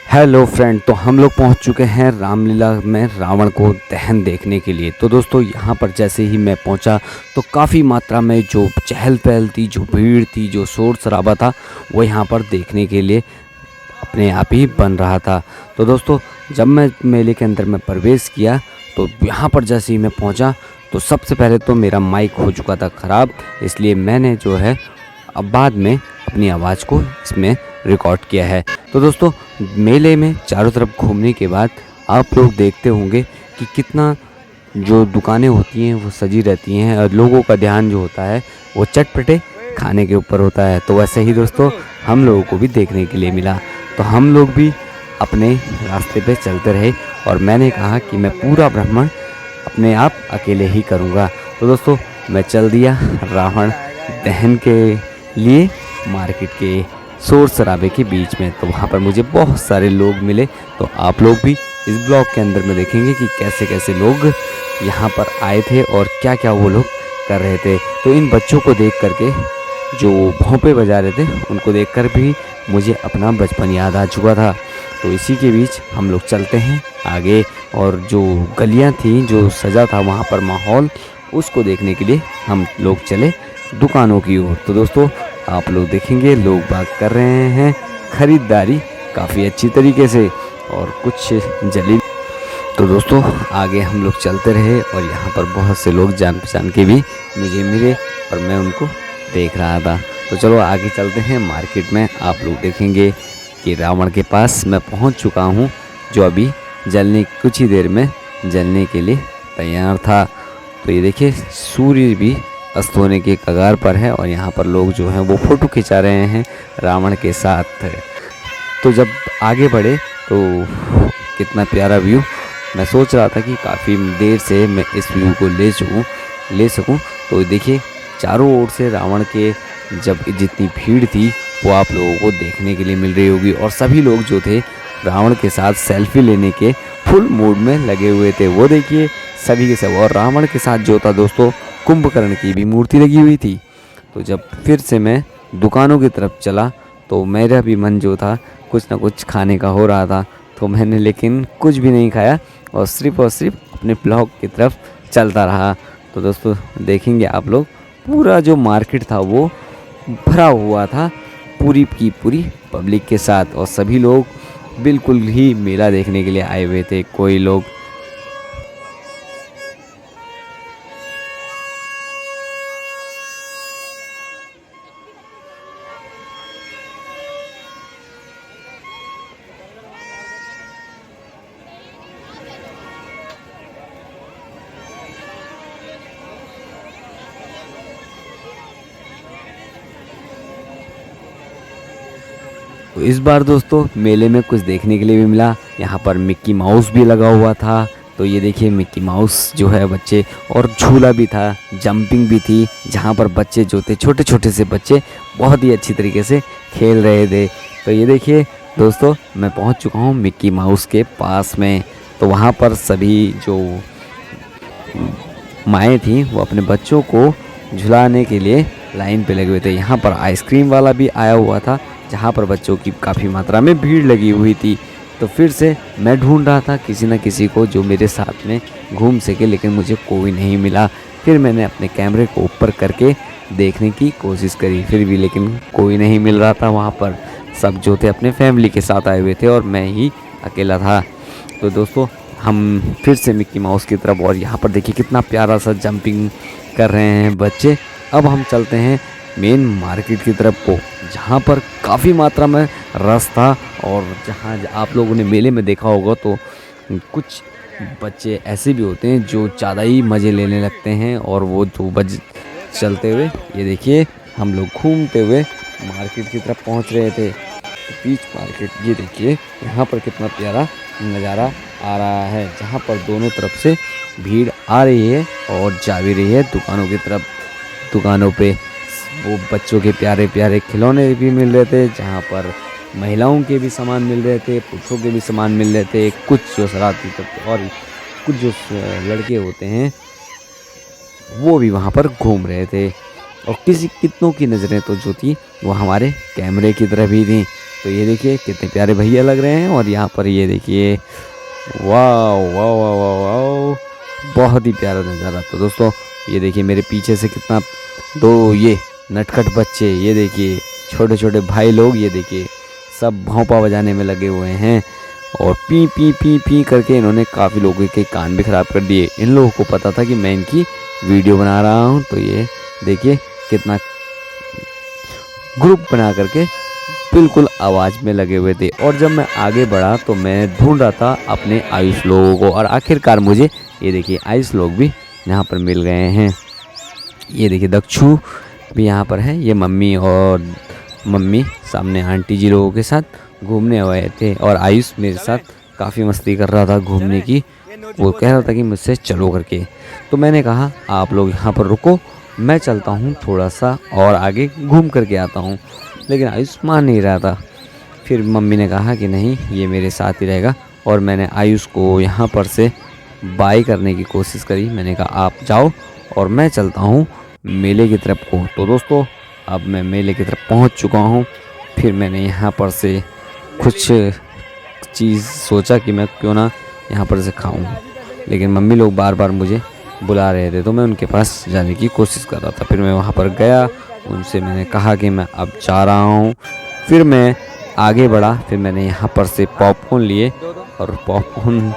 Hello friend, तो हम लोग पहुंच चुके हैं रामलीला में रावण को दहन देखने के लिए। तो दोस्तों यहां पर जैसे ही मैं पहुंचा तो काफ़ी मात्रा में जो चहल पहल थी, जो भीड़ थी, जो शोर शराबा था, वो यहां पर देखने के लिए अपने आप ही बन रहा था। तो दोस्तों जब मैं मेले के अंदर में प्रवेश किया तो यहाँ पर जैसे ही मैं पहुँचा तो सबसे पहले तो मेरा माइक हो चुका था ख़राब, इसलिए मैंने जो है अब बाद में अपनी आवाज़ को इसमें रिकॉर्ड किया है। तो दोस्तों मेले में चारों तरफ घूमने के बाद आप लोग देखते होंगे कि कितना जो दुकानें होती हैं वो सजी रहती हैं और लोगों का ध्यान जो होता है वो चटपटे खाने के ऊपर होता है। तो वैसे ही दोस्तों हम लोगों को भी देखने के लिए मिला, तो हम लोग भी अपने रास्ते पे चलते रहे और मैंने कहा कि मैं पूरा भ्रमण अपने आप अकेले ही करूँगा। तो दोस्तों मैं चल दिया रावण दहन के लिए मार्केट के शोर शराबे के बीच में। तो वहाँ पर मुझे बहुत सारे लोग मिले। तो आप लोग भी इस ब्लॉग के अंदर में देखेंगे कि कैसे कैसे लोग यहाँ पर आए थे और क्या क्या वो लोग कर रहे थे। तो इन बच्चों को देख करके जो भोंपे बजा रहे थे उनको देखकर भी मुझे अपना बचपन याद आ चुका था। तो इसी के बीच हम लोग चलते हैं आगे, और जो गलियां थी, जो सजा था वहाँ पर माहौल, उसको देखने के लिए हम लोग चले दुकानों की ओर। तो दोस्तों आप लोग देखेंगे लोग बाग कर रहे हैं ख़रीदारी काफ़ी अच्छी तरीके से, और कुछ जली। तो दोस्तों आगे हम लोग चलते रहे और यहाँ पर बहुत से लोग जान पहचान के भी मुझे मिले और मैं उनको देख रहा था। तो चलो आगे चलते हैं मार्केट में। आप लोग देखेंगे कि रावण के पास मैं पहुँच चुका हूँ, जो अभी जलने कुछ ही देर में जलने के लिए तैयार था। तो ये देखिए सूर्य भी अस्त होने के कगार पर है और यहाँ पर लोग जो हैं वो फ़ोटो खिंचा रहे हैं रावण के साथ। तो जब आगे बढ़े तो कितना प्यारा व्यू, मैं सोच रहा था कि काफ़ी देर से मैं इस व्यू को ले सकूं। तो देखिए चारों ओर से रावण के जब जितनी भीड़ थी वो आप लोगों को देखने के लिए मिल रही होगी, और सभी लोग जो थे रावण के साथ सेल्फी लेने के फुल मूड में लगे हुए थे। वो देखिए सभी के सब, और रावण के साथ जो था दोस्तों कुंभकर्ण की भी मूर्ति लगी हुई थी। तो जब फिर से मैं दुकानों की तरफ चला तो मेरा भी मन जो था कुछ ना कुछ खाने का हो रहा था। तो मैंने लेकिन कुछ भी नहीं खाया और सिर्फ अपने ब्लॉग की तरफ चलता रहा। तो दोस्तों देखेंगे आप लोग पूरा जो मार्केट था वो भरा हुआ था पूरी की पूरी पब्लिक के साथ, और सभी लोग बिल्कुल ही मेला देखने के लिए आए हुए थे। कोई लोग तो इस बार दोस्तों मेले में कुछ देखने के लिए भी मिला। यहाँ पर मिक्की माउस भी लगा हुआ था। तो ये देखिए मिक्की माउस जो है बच्चे, और झूला भी था, जंपिंग भी थी, जहाँ पर बच्चे जो थे छोटे छोटे से बच्चे बहुत ही अच्छी तरीके से खेल रहे थे। तो ये देखिए दोस्तों मैं पहुँच चुका हूँ मिक्की माउस के पास में। तो वहाँ पर सभी जो माएँ थीं वो अपने बच्चों को झुलाने के लिए लाइन पे लगे हुए थे। यहाँ पर आइसक्रीम वाला भी आया हुआ था, जहाँ पर बच्चों की काफ़ी मात्रा में भीड़ लगी हुई थी। तो फिर से मैं ढूंढ रहा था किसी न किसी को जो मेरे साथ में घूम सके, लेकिन मुझे कोई नहीं मिला। फिर मैंने अपने कैमरे को ऊपर करके देखने की कोशिश करी, फिर भी लेकिन कोई नहीं मिल रहा था। वहाँ पर सब जो थे अपने फैमिली के साथ आए हुए थे और मैं ही अकेला था। तो दोस्तों हम फिर से मिक्की माउस की तरफ, और यहाँ पर देखिए कितना प्यारा सा जंपिंग कर रहे हैं बच्चे। अब हम चलते हैं मेन मार्केट की तरफ को, जहाँ पर काफ़ी मात्रा में रश था, और जहाँ आप लोगों ने मेले में देखा होगा तो कुछ बच्चे ऐसे भी होते हैं जो ज़्यादा ही मज़े लेने लगते हैं, और वो जो चलते हुए ये देखिए हम लोग घूमते हुए मार्केट की तरफ पहुँच रहे थे। बीच मार्केट, ये देखिए यहाँ पर कितना प्यारा नज़ारा आ रहा है, जहाँ पर दोनों तरफ से भीड़ आ रही है और जा भी रही है दुकानों की तरफ। दुकानों पे वो बच्चों के प्यारे प्यारे खिलौने भी मिल रहे थे, जहाँ पर महिलाओं के भी सामान मिल रहे थे, पुरुषों के भी सामान मिल रहे थे। कुछ जो शरारती तत्व और कुछ जो लड़के होते हैं वो भी वहाँ पर घूम रहे थे, और कितनों की नज़रें तो जो थी वो हमारे कैमरे की तरफ ही थी। तो तो ये देखिए कितने प्यारे भैया लग रहे हैं। और यहाँ पर ये देखिए, वाह वाह वाह वाह वाह, बहुत ही प्यारा नज़ारा। तो दोस्तों ये देखिए मेरे पीछे से कितना, दो ये नटखट बच्चे, ये देखिए छोटे छोटे भाई लोग, ये देखिए सब भौंपा बजाने में लगे हुए हैं। और पी पी पी पी करके इन्होंने काफ़ी लोगों के कान भी ख़राब कर दिए। इन लोगों को पता था कि मैं इनकी वीडियो बना रहा हूँ। तो ये देखिए कितना ग्रुप बना करके बिल्कुल आवाज़ में लगे हुए थे। और जब मैं आगे बढ़ा तो मैं ढूंढ रहा था अपने आयुष लोगों को, और आखिरकार मुझे ये देखिए आयुष लोग भी यहाँ पर मिल गए हैं। ये देखिए दक्षु भी यहाँ पर है। ये मम्मी और मम्मी सामने आंटी जी लोगों के साथ घूमने आए थे, और आयुष मेरे साथ काफ़ी मस्ती कर रहा था घूमने की। वो कह रहा था कि मुझसे चलो करके। तो मैंने कहा आप लोग यहाँ पर रुको, मैं चलता हूँ थोड़ा सा और आगे घूम करके आता हूँ। लेकिन आयुष मान नहीं रहा था। फिर मम्मी ने कहा कि नहीं, ये मेरे साथ ही रहेगा। और मैंने आयुष को यहाँ पर से बाय करने की कोशिश करी। मैंने कहा आप जाओ और मैं चलता हूँ मेले की तरफ को। तो दोस्तों अब मैं मेले की तरफ पहुँच चुका हूँ। फिर मैंने यहाँ पर से कुछ चीज़ सोचा कि मैं क्यों ना यहाँ पर से खाऊं, लेकिन मम्मी लोग बार बार मुझे बुला रहे थे, तो मैं उनके पास जाने की कोशिश कर रहा था। फिर मैं वहाँ पर गया, उनसे मैंने कहा कि मैं अब जा रहा हूँ। फिर मैं आगे बढ़ा। फिर मैंने यहाँ पर से पॉपकॉर्न लिए, और पॉपकॉर्न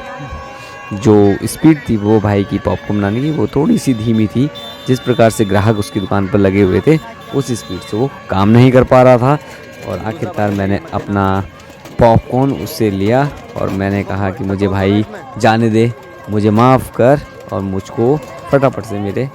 जो स्पीड थी वो भाई की पॉपकॉर्न बनाने की वो थोड़ी सी धीमी थी। जिस प्रकार से ग्राहक उसकी दुकान पर लगे हुए थे उस स्पीड से वो काम नहीं कर पा रहा था। और आखिरकार मैंने अपना पॉपकॉर्न उससे लिया, और मैंने कहा कि मुझे भाई जाने दे, मुझे माफ़ कर, और मुझको फटाफट से मेरे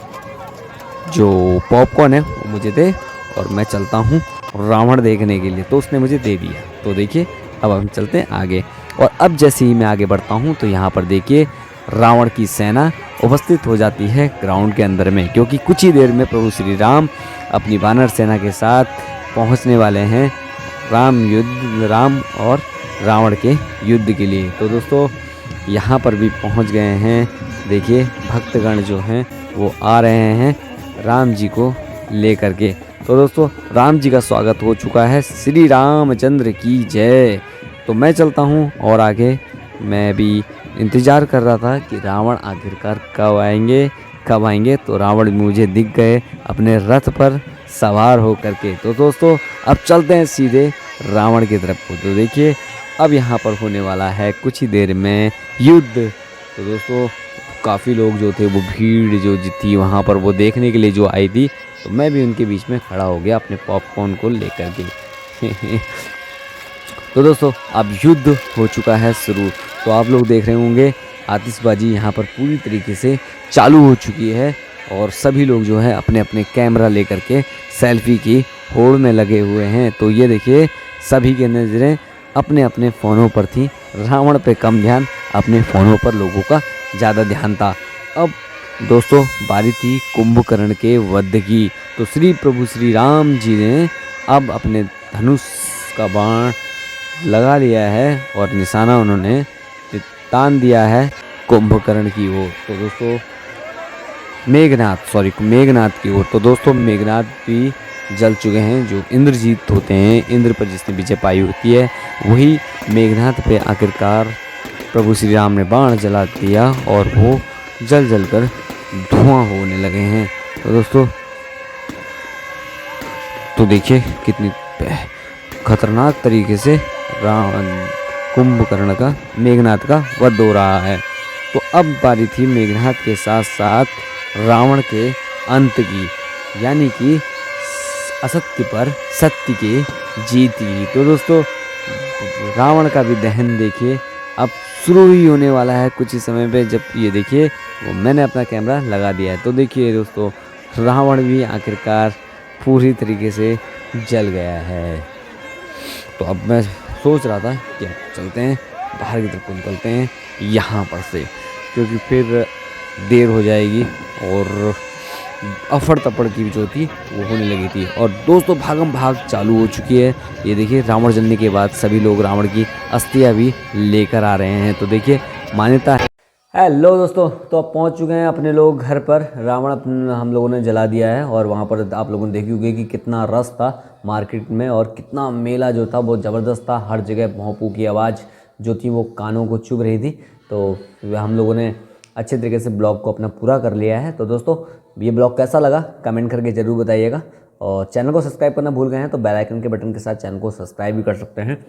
जो पॉपकॉर्न है वो मुझे दे, और मैं चलता हूँ रावण देखने के लिए। तो उसने मुझे दे दिया। तो देखिए अब हम चलते हैं आगे। और अब जैसे ही मैं आगे बढ़ता हूँ तो यहाँ पर देखिए रावण की सेना उपस्थित हो जाती है ग्राउंड के अंदर में, क्योंकि कुछ ही देर में प्रभु श्री राम अपनी वानर सेना के साथ पहुँचने वाले हैं राम और रावण के युद्ध के लिए। तो दोस्तों यहाँ पर भी पहुँच गए हैं। देखिए भक्तगण जो हैं वो आ रहे हैं राम जी को ले करके। तो दोस्तों राम जी का स्वागत हो चुका है। श्री रामचंद्र की जय। तो मैं चलता हूँ और आगे। मैं भी इंतज़ार कर रहा था कि रावण आखिरकार कब आएंगे। तो रावण मुझे दिख गए अपने रथ पर सवार हो करके। तो दोस्तों अब चलते हैं सीधे रावण की तरफ को। तो देखिए अब यहाँ पर होने वाला है कुछ ही देर में युद्ध। तो दोस्तों काफ़ी लोग जो थे, वो भीड़ जो थी वहाँ पर वो देखने के लिए जो आई थी, तो मैं भी उनके बीच में खड़ा हो गया अपने पॉपकॉर्न को लेकर के। तो दोस्तों अब युद्ध हो चुका है शुरू। तो आप लोग देख रहे होंगे आतिशबाजी यहाँ पर पूरी तरीके से चालू हो चुकी है, और सभी लोग जो है अपने अपने कैमरा लेकर के सेल्फी की होड़ में लगे हुए हैं। तो ये देखिए सभी की नज़रें अपने अपने फ़ोनों पर थी। रावण पे कम ध्यान, अपने फ़ोनों पर लोगों का ज़्यादा ध्यान था। अब दोस्तों बारी थी कुंभकर्ण के वध की। तो प्रभु श्री राम जी ने अब अपने धनुष का बाण लगा लिया है, और निशाना उन्होंने तान दिया है कुंभकर्ण की ओर। तो दोस्तों मेघनाथ की ओर। तो दोस्तों मेघनाथ भी जल चुके हैं। जो इंद्रजीत होते हैं, इंद्र पर जिसने विजय पाई होती है, वही मेघनाथ पे आखिरकार प्रभु श्री राम ने बाण जला दिया, और वो जल कर धुआं होने लगे हैं। तो दोस्तों तो देखिए कितनी खतरनाक तरीके से कुंभकर्ण का मेघनाथ का वध हो रहा है। तो अब बारी थी मेघनाथ के साथ साथ रावण के अंत की, यानी कि असत्य पर सत्य की जीत की। तो दोस्तों रावण का भी दहन देखिए अब शुरू ही होने वाला है कुछ ही समय पे। जब ये देखिए वो मैंने अपना कैमरा लगा दिया है। तो देखिए दोस्तों रावण भी आखिरकार पूरी तरीके से जल गया है। तो अब मैं सोच रहा था कि अब चलते हैं बाहर की तरफ, निकलते हैं यहाँ पर से, क्योंकि फिर देर हो जाएगी और अफड़ तफड़ की जो थी वो होने लगी थी। और दोस्तों भागम भाग चालू हो चुकी है। ये देखिए रावण जलने के बाद सभी लोग रावण की अस्थियाँ भी लेकर आ रहे हैं। तो देखिए मान्यता है। हेलो दोस्तों, तो अब पहुंच चुके हैं अपने लोग घर पर। रावण हम लोगों ने जला दिया है, और वहां पर आप लोगों ने देखी होगी कि कितना रस था मार्केट में, और कितना मेला जो था वो ज़बरदस्त था। हर जगह भोंपू की आवाज़ जो थी वो कानों को चुभ रही थी। तो हम लोगों ने अच्छे तरीके से ब्लॉग को अपना पूरा कर लिया है। तो दोस्तों ये ब्लॉग कैसा लगा कमेंट करके ज़रूर बताइएगा, और चैनल को सब्सक्राइब करना भूल गए हैं तो बेल आइकन के बटन के साथ चैनल को सब्सक्राइब भी कर सकते हैं।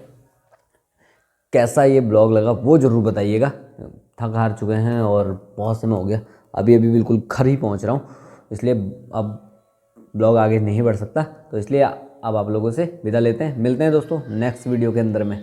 कैसा ये ब्लॉग लगा वो ज़रूर बताइएगा। थक हार चुके हैं और बहुत समय हो गया, अभी अभी बिल्कुल घर ही पहुंच रहा हूँ, इसलिए अब ब्लॉग आगे नहीं बढ़ सकता। तो इसलिए अब आप लोगों से विदा लेते हैं। मिलते हैं दोस्तों नेक्स्ट वीडियो के अंदर में।